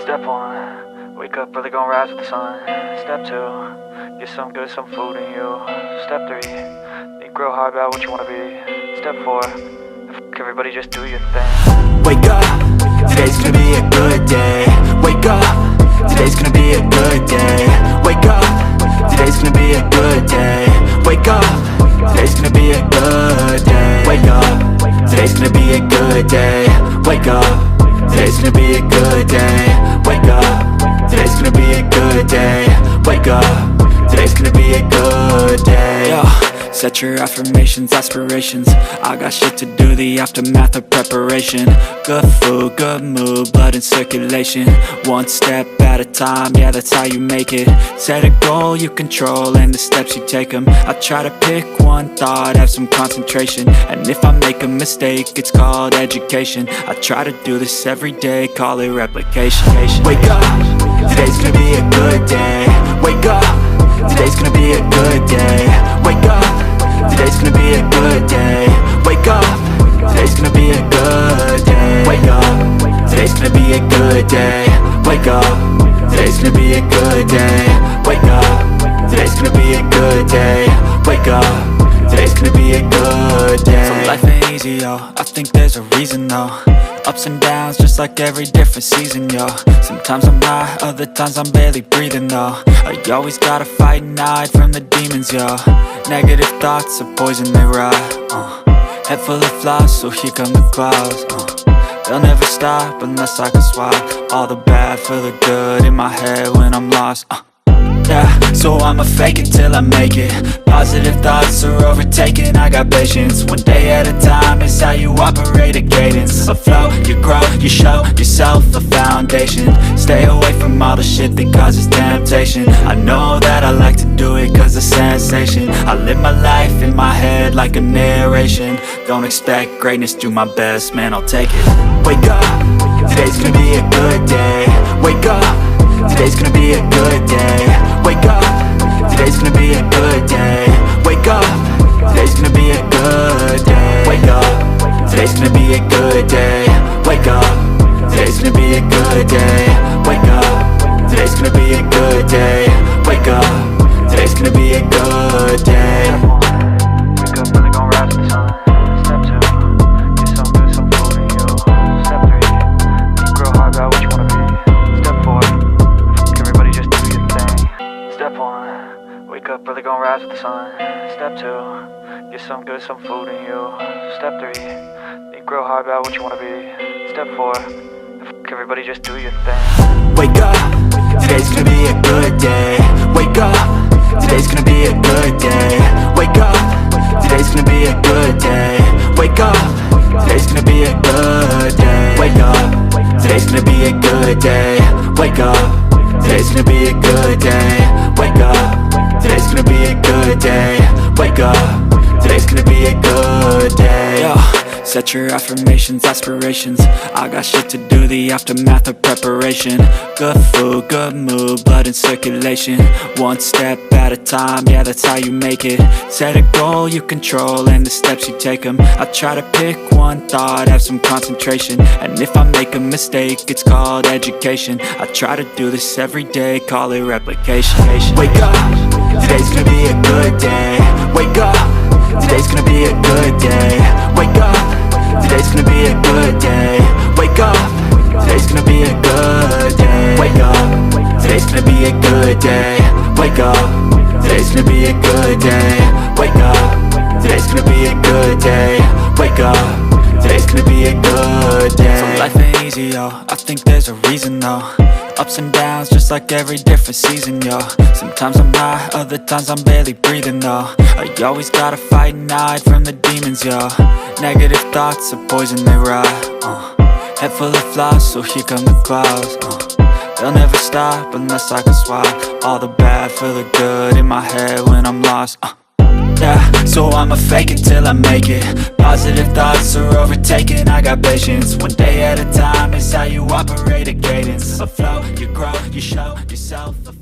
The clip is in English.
Step 1, wake up early, gonna rise with the sun. Step 2, get some good, some food in you. Step 3, think real hard about what you wanna be. Step 4, everybody just do your thing. Wake up, today's gonna be a good day. Wake up, today's gonna be a good day. Wake up, today's gonna be a good day. Wake up, today's gonna be a good day. Wake up, today's gonna be a good day. Wake up, today's gonna be a good day. Wake up, today's gonna be a good day. Wake up, today's gonna be a good day. Yo, set your affirmations, aspirations. I got shit to do, the aftermath of preparation. Good food, good mood, blood in circulation. One step at a time, yeah, that's how you make it. Set a goal you control and the steps you take them. I try to pick one thought, have some concentration. And if I make a mistake, it's called education. I try to do this every day, call it replication. Wake up, today's gonna be a good day. Wake up, today's gonna be a good day. Wake up, today's gonna be a good day. Wake up, today's gonna be a good day. Wake up, today's gonna be a good day. Wake up, today's gonna be a good day. Wake up, today's gonna be a good day. Wake up, today's gonna be a good day. So life ain't easy, yo, I think there's a reason though. Ups and downs, just like every different season, yo. Sometimes I'm high, other times I'm barely breathing, though. I always gotta fight and hide from the demons, yo. Negative thoughts are poison, they rot. Head full of flies, so here come the clouds. They'll never stop unless I can swap all the bad for the good in my head when I'm lost. Yeah, so I'ma fake it till I make it. Positive thoughts are overtaken, I got patience. One day at a time is how you operate a cadence. A flow, you grow, you show yourself a foundation. Stay away from all the shit that causes temptation. I know that I like to do it cause it's sensation. I live my life in my head like a narration. Don't expect greatness, do my best, man, I'll take it. Wake up, today's gonna be a good day. Wake up, today's gonna be a good day. Wake up, today's gonna be a good day. Wake up, today's gonna be a good day. Wake up, today's gonna be a good day. Wake up, today's gonna be a good day. Wake up, today's gonna be a good day. Wake up, today's gonna be a good day. Wake up early, gonna rise with the sun. Step 2, get some good, some food in you. Step 3, think real hard about what you wanna be. Step 4, everybody just do your thing. Step 1, wake up early, gonna rise with the sun. Step 2, get some good, some food in you. Step 3, think real hard about what you wanna be. Step 4, everybody just do your thing. Wake up, today's gonna be a good day. Wake up, today's gonna be a good day. Wake up, today's gonna be a good day. Wake up, today's gonna be a good day. Wake up, today's gonna be a good day. Wake up, today's gonna be a good day. Wake up, today's gonna be a good day. Wake up, today's gonna be a good day. Yo, set your affirmations, aspirations. I got shit to do, the aftermath of preparation. Good food, good mood, blood in circulation. One step at a time, yeah, that's how you make it. Set a goal you control and the steps you take them. I try to pick one thought, have some concentration. And if I make a mistake, it's called education. I try to do this every day, call it replication. Wake up, today's gonna be a good day. Wake up, today's gonna be a good day. Wake up, today's gonna be a good day. Wake up, today's gonna be a good day. Wake up, today's gonna be a good day. Wake up, today's gonna be a good day. Wake up, today's gonna be a good day. Wake up, today's gonna be a good day. So life ain't easy, yo, I think there's a reason though. Ups and downs, just like every different season, yo. Sometimes I'm high, other times I'm barely breathing, though. I always gotta fight and hide from the demons, yo. Negative thoughts are poison, they rot. Head full of flies, so here come the clouds. They'll never stop unless I can swap all the bad for the good in my head when I'm lost. Yeah, so I'ma fake it till I make it. Positive thoughts are overtaken, I got patience. One day at a time is how you operate a cadence. A flow, you grow, you show yourself a